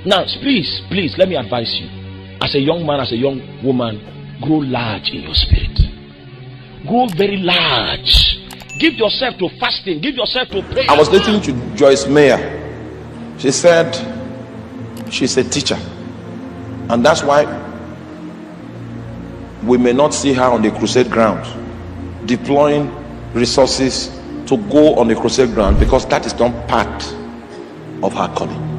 Now, please, let me advise you. As a young man, as a young woman, grow large in your spirit. Grow very large. Give yourself to fasting. Give yourself to prayer. I was listening to Joyce Meyer. She said she's a teacher, and that's why we may not see her on the crusade ground deploying resources to go on the crusade ground, because that is not part of her calling.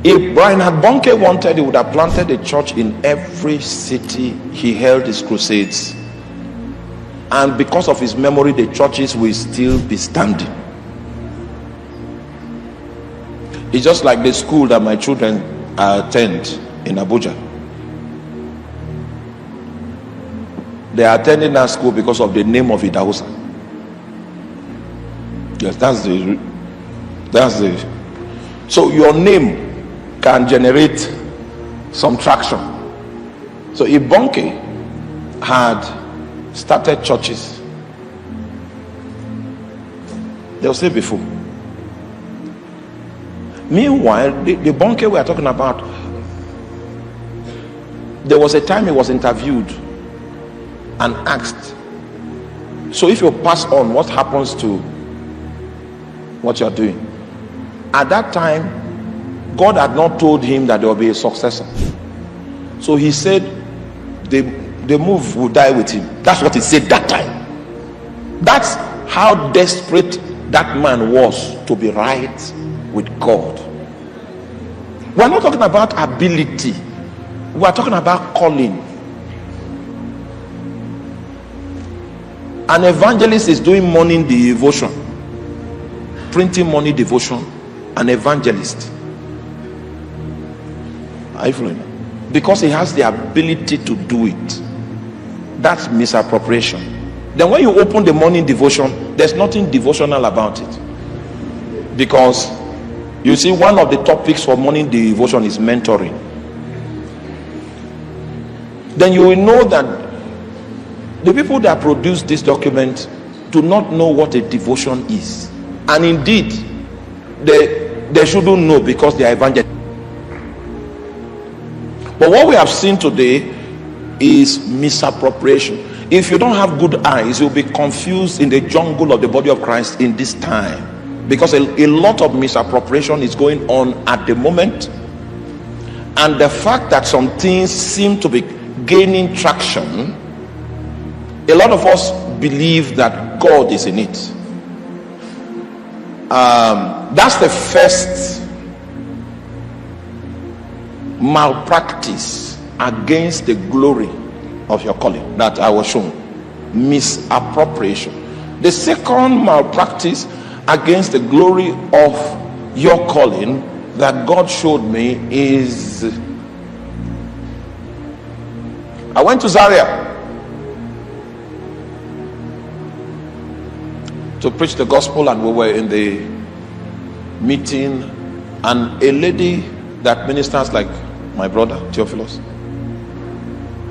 If Reinhard Bonke wanted, he would have planted a church in every city he held his crusades, and because of his memory, the churches will still be standing. It's just like the school that my children attend in Abuja. They are attending that school because of the name of Idahosa. Yes, that's the. So your name can generate some traction. So if Bonke had started churches, they'll say before. Meanwhile, the Bonke we are talking about, there was a time he was interviewed and asked, so if you pass on, what happens to what you're doing? At that time, God had not told him that there will be a successor. So he said the move will die with him. That's what he said that time. That's how desperate that man was to be right with God. We're not talking about ability. We're talking about calling. An evangelist is doing morning devotion, printing morning devotion. An evangelist, are you following? Because he has the ability to do it. That's misappropriation. Then when you open the morning devotion, there's nothing devotional about it, because you see, one of the topics for morning devotion is mentoring. Then you will know that the people that produce this document do not know what a devotion is, and indeed they shouldn't know, because they are evangelists. But what we have seen today is misappropriation. If you don't have good eyes, you'll be confused in the jungle of the body of Christ in this time, because a lot of misappropriation is going on at the moment. And the fact that some things seem to be gaining traction, a lot of us believe that God is in it. That's the first malpractice against the glory of your calling that I was shown. Misappropriation. The second malpractice against the glory of your calling that God showed me is, I went to Zaria to preach the gospel, and we were in the meeting, and a lady that ministers like my brother Theophilus,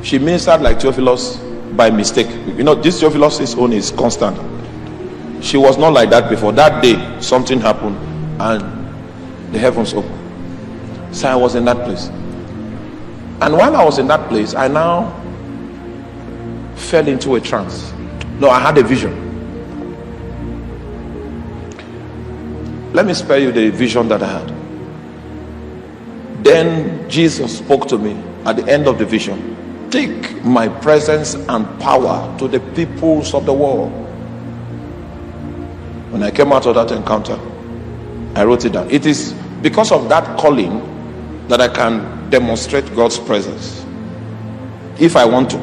she ministered like Theophilus by mistake. You know, this Theophilus' own is constant. She was not like that before. That day something happened and the heavens opened. So I was in that place, and while I was in that place, I now fell into a trance. No, I had a vision. Let me spare you the vision that I had. Then Jesus spoke to me at the end of the vision. Take my presence and power to the peoples of the world. When I came out of that encounter, I wrote it down. It is because of that calling that I can demonstrate God's presence if I want to.